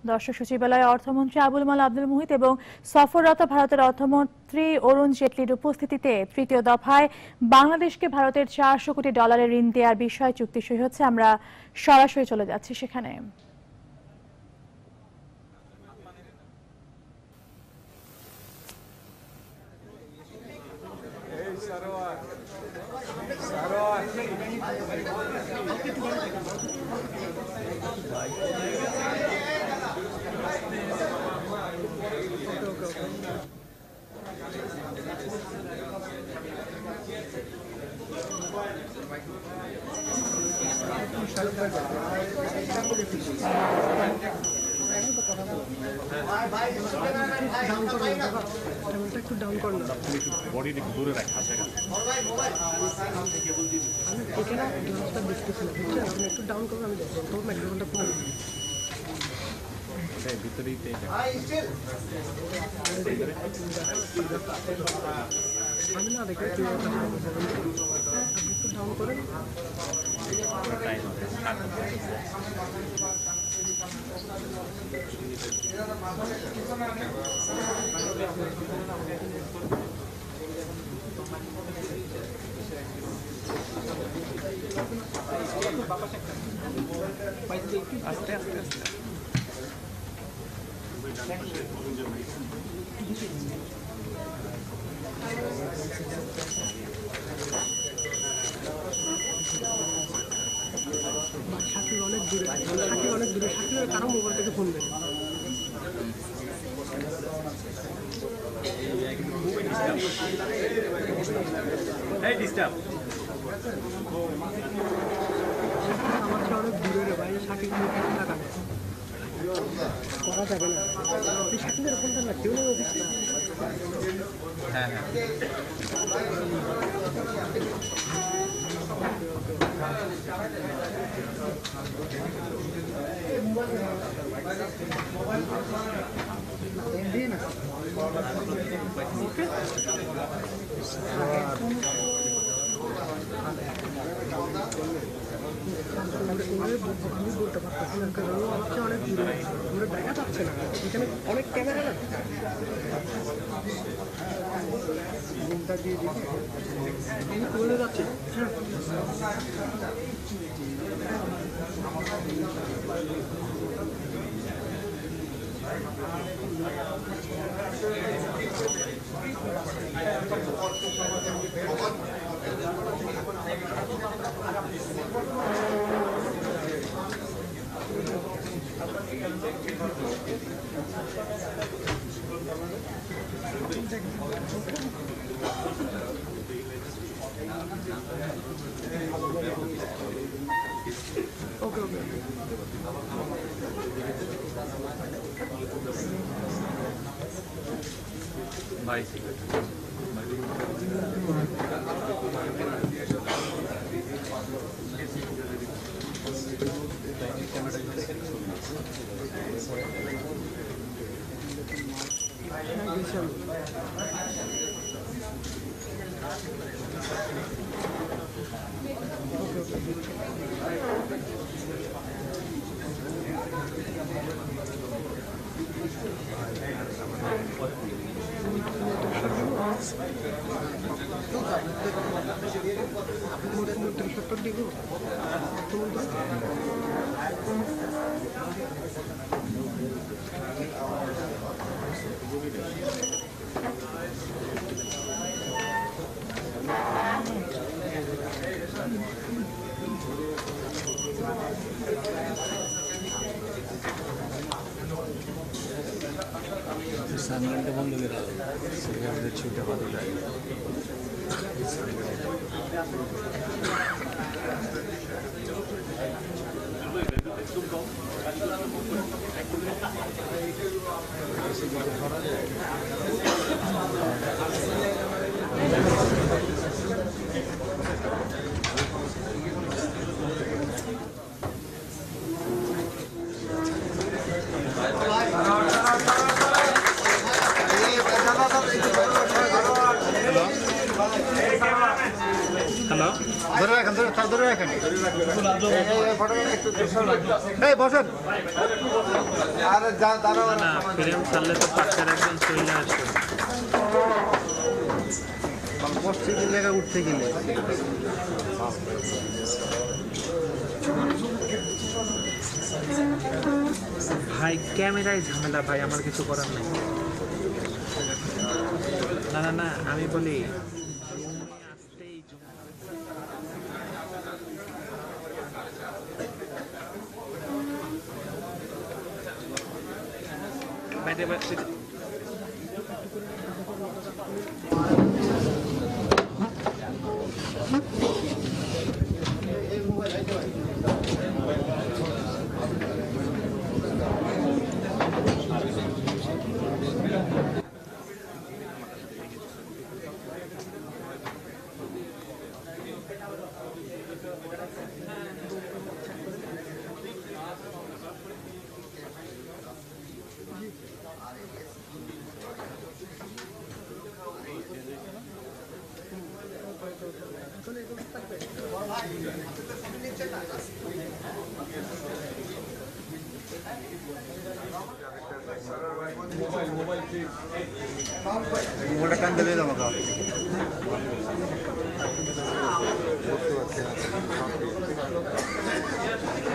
দর্শক সচিবালয়ে অর্থমন্ত্রী আবুল মাল আব্দুল মুহিত এবং সফররত ভারতের অর্থমন্ত্রী অরুণ জেটলির উপস্থিতিতে তৃতীয় দফায় বাংলাদেশকে ভারতের $400 কোটি ঋণ দেওয়ার বিষয়ে চুক্তি সই হচ্ছে। আমরা সরাসরি চলে যাচ্ছি সেখানে। একটু ডাউন করো না, বডি একটু দূরে রাখ, হাতে রাখ। আমি এখানে গ্লাসটা দেখতেছিলাম, বুঝছেন? আপনি একটু ডাউন করুন, আমি তোর মাইক্রোফোনটা খুলে ভিতরেই আমি না দেখে আপনি একটু ডাউন করেন। আস্তে আস্তে আস্তে শাকিল অনেক দূরে, শাকিলের কারো মোবাইল থেকে ফোন দেবে। আমার তো অনেক দূরে রে ভাই, শাকিল টাকা করা যাবে না। শাকিলের ফোনটা না, কেউ অফিস না। হ্যাঁ আমি বলতে পারতেছি না, কারণ হচ্ছে অনেক দূরে, আমরা দেখা যাচ্ছে না, এখানে অনেক ক্যামেরা না। আমি চলে যাচ্ছি। ওকে ওকে ভাই সানলাইটটা বন্ধ করে দাও, সিগারেটের ছুটে পাতা যায়। হ্যালো, ধরে রাখেন, ধরে না ফ্রেম ছাড়লে তো পাশের একজন চলে আসবে। উঠতে গেলে ভাই ক্যামেরায় ঝামেলা ভাই, আমার কিছু করার নেই। না না না আমি বলি বাইরে বাইরে মোবাইলটা কান দিলে আমাকে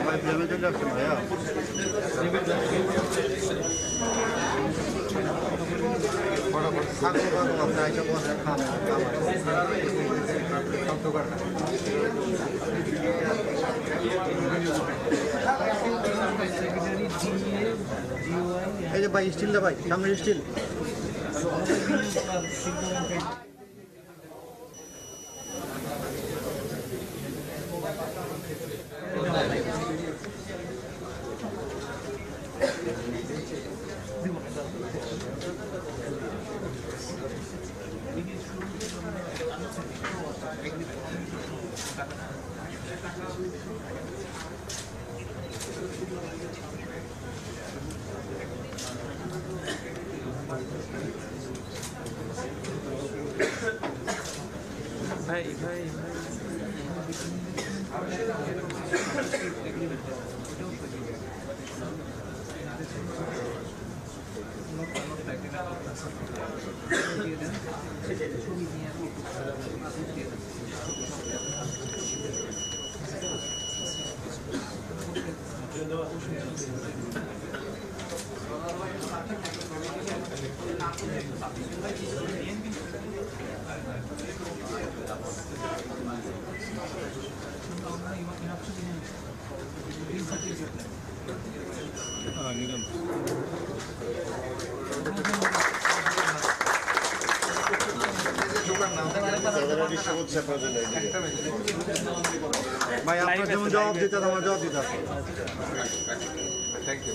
ভাই প্রেমে চলে আসছে ভাইয়া এই যে ভাই স্টিলটা ভাই সামনে স্টিল ভাই ভাই ভাই আপনার যেমন জবাব দিতে আমার জবাব দিতে থ্যাংক ইউ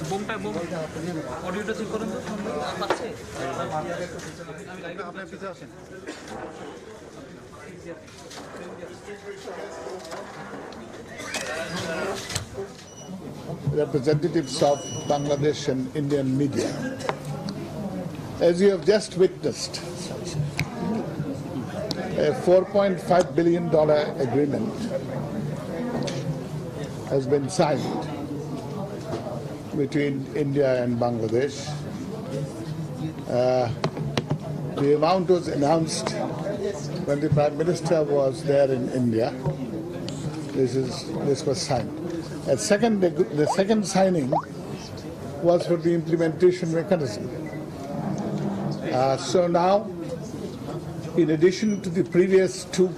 বোমটা বোম অডিওটা চেক করেন তো পাচ্ছে আপনার পিছিয়ে আসেন representatives of Bangladesh and Indian media. As you have just witnessed, a $4.5 billion agreement has been signed between India and Bangladesh. The amount was announced when the Prime Minister was there in India. This was signed. The second signing was for the implementation mechanism. So now, in addition to the previous two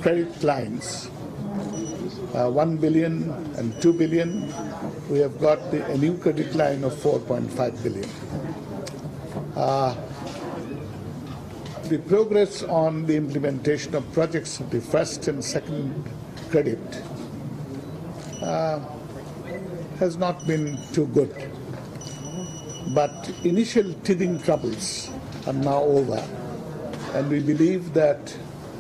credit lines, 1 billion and 2 billion, we have got a new credit line of 4.5 billion. the progress on the implementation of projects of the first and second credit has not been too good. But initial teething troubles are now over, and we believe that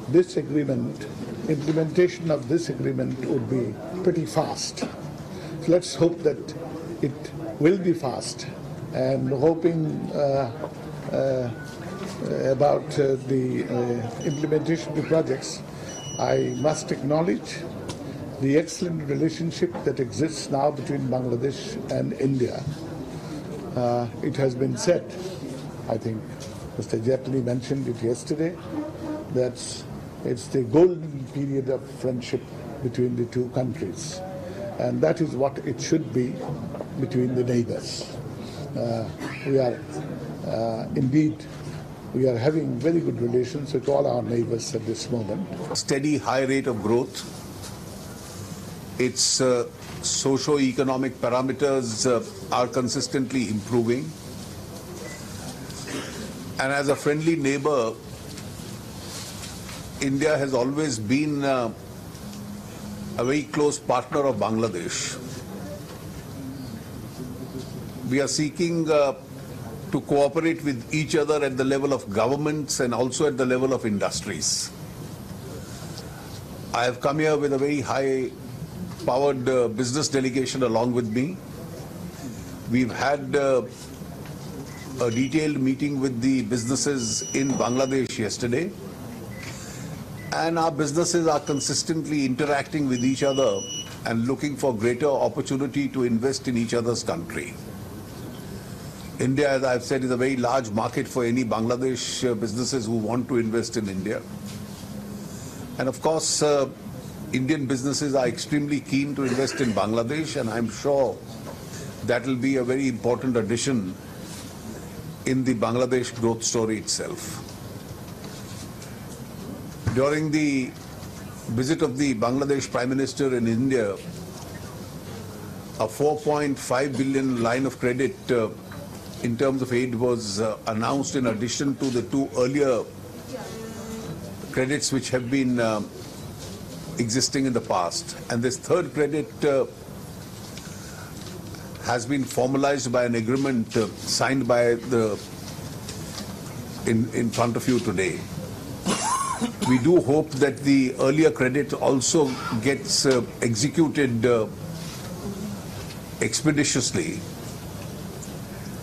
this agreement, implementation of this agreement would be pretty fast. So let's hope that it will be fast, and hoping about the implementation of the projects, I must acknowledge the excellent relationship that exists now between Bangladesh and India. It has been said, I think Mr. Jaitley mentioned it yesterday, that it's the golden period of friendship between the two countries. And that is what it should be between the neighbors. We are having very good relations with all our neighbors at this moment. Steady high rate of growth. Its socio-economic parameters are consistently improving. And as a friendly neighbor, India has always been a very close partner of Bangladesh. We are seeking to cooperate with each other at the level of governments and also at the level of industries. I have come here with a very high-powered business delegation along with me. We've had a detailed meeting with the businesses in Bangladesh yesterday, and our businesses are consistently interacting with each other and looking for greater opportunity to invest in each other's country. India, as I've said, is a very large market for any Bangladesh businesses who want to invest in India. And of course, Indian businesses are extremely keen to invest in Bangladesh, and I'm sure that will be a very important addition in the Bangladesh growth story itself. During the visit of the Bangladesh Prime Minister in India, a 4.5 billion line of credit in terms of aid was announced in addition to the two earlier credits which have been existing in the past. And this third credit has been formalized by an agreement signed by in front of you today. We do hope that the earlier credit also gets executed expeditiously.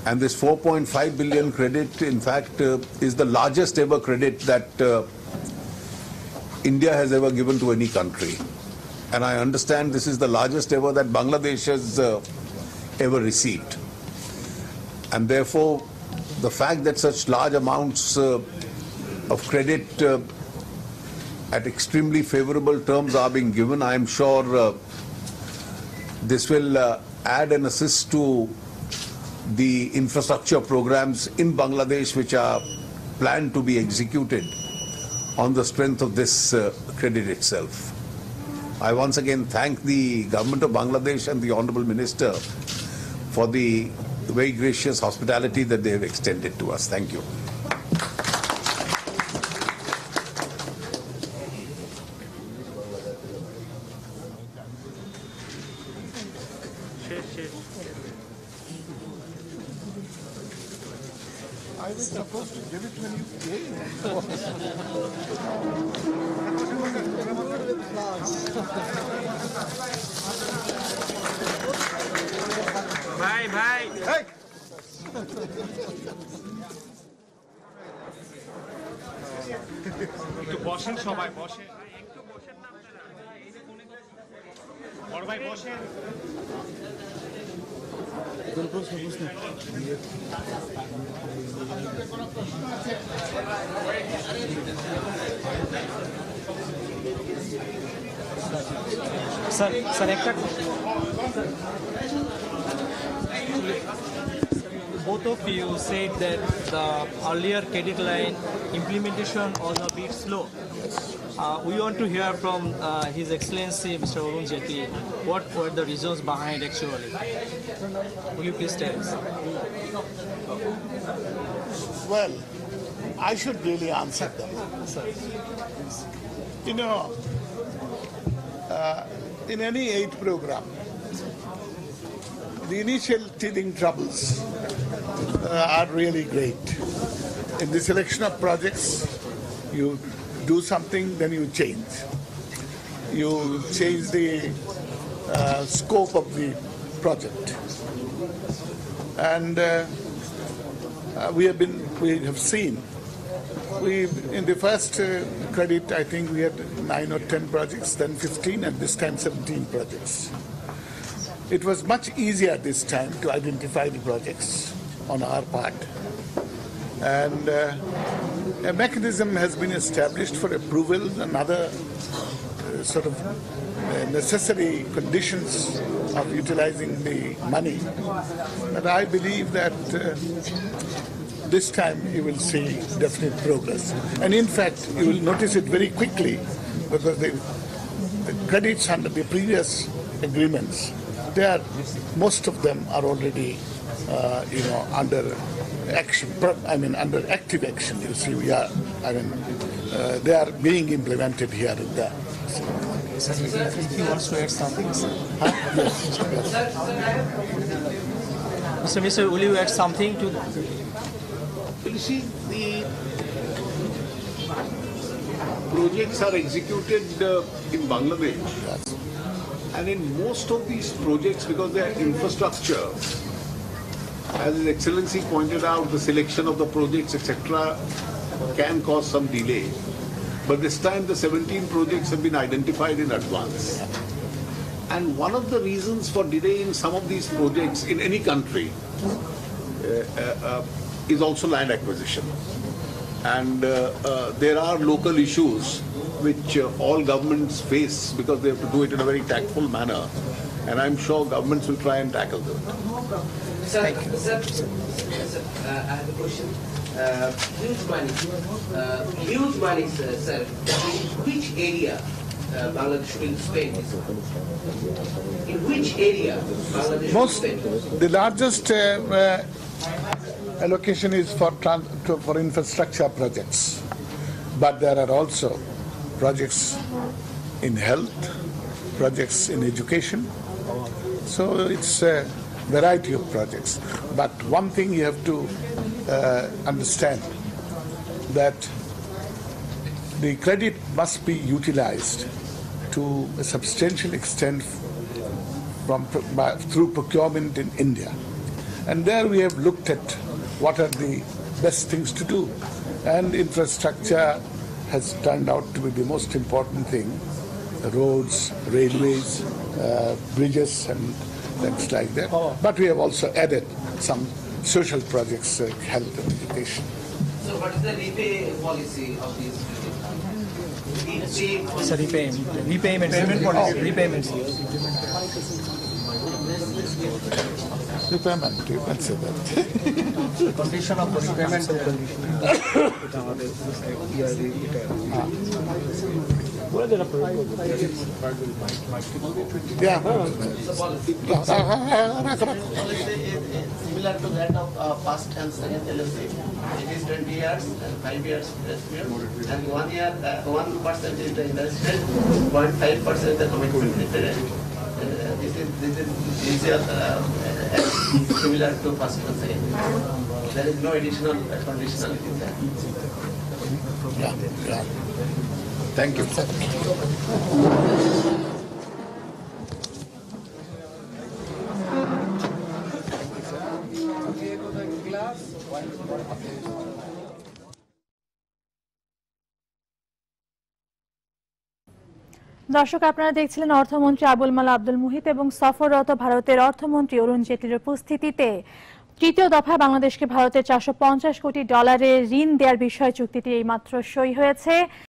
And this 4.5 billion credit, in fact, is the largest ever credit that India has ever given to any country. And I understand this is the largest ever that Bangladesh has ever received. And therefore, the fact that such large amounts of credit at extremely favorable terms are being given, I am sure this will add and assist to the infrastructure programs in Bangladesh which are planned to be executed on the strength of this credit itself. I once again thank the government of Bangladesh and the Honorable Minister for the very gracious hospitality that they have extended to us. Thank you. I was supposed to give it when you came. ভাই ভাই একটু বসেন, সবাই বসেন, একটু বসেন না আপনারা, বড় ভাই বসেন। স্যার একটা both of you said that the earlier credit line implementation was a bit slow. We want to hear from His Excellency Mr. Arun Jaitley what were the reasons behind actually. Will you please tell us? Well, I should really answer them. You know, in any aid program, the initial teething troubles are really great. In the selection of projects, you do something, then you change. You change the scope of the project. And we have seen, in the first credit, I think we had 9 or 10 projects, then 15, and this time 17 projects. It was much easier this time to identify the projects on our part. And a mechanism has been established for approval and other sort of necessary conditions of utilizing the money. But I believe that this time you will see definite progress. And in fact, you will notice it very quickly because the credits under the previous agreements, most of them are already under action, under active action. You see, they are being implemented here and there. He wants to add something. Yes. Mr. Minister, will you add something to? You see, the projects are executed in Bangladesh. Yes. And in most of these projects, because they are infrastructure, as His Excellency pointed out, the selection of the projects, etc., can cause some delay. But this time the 17 projects have been identified in advance. And one of the reasons for delay in some of these projects in any country is also land acquisition. And there are local issues which all governments face because they have to do it in a very tactful manner. And I'm sure governments will try and tackle them. Thank you. Sir, I have a question. Huge money, sir. In which area Bangladesh will spend? In which area Bangladesh will spend? The largest allocation is for infrastructure projects, but there are also projects in health, projects in education. So it's a variety of projects. But one thing you have to understand, that the credit must be utilized to a substantial extent through procurement in India. And there we have looked at what are the best things to do. And infrastructure has turned out to be the most important thing. Roads, railways, bridges and things like that. But we have also added some social projects, health and education. So what is the repay policy of these? It's a repayment policy. Repayments. Repayment, you can say that. Condition of repayment. Yeah. Similar to that of first and second LLC. It is 20 years and 5 years grace period. And 1 year, 1% is the investment, 0.5% the commitment period. This is easier, similar to first and second. There is no additional conditionality there. Yeah. Thank you. দর্শক, আপনারা দেখছিলেন অর্থমন্ত্রী আবুল মাল আব্দুল মুহিত এবং সফররত ভারতের অর্থমন্ত্রী অরুণ জেটলির উপস্থিতিতে তৃতীয় দফায় বাংলাদেশকে ভারতের $450 কোটি ঋণ দেওয়ার বিষয়ে চুক্তিটি এইমাত্র সই হয়েছে।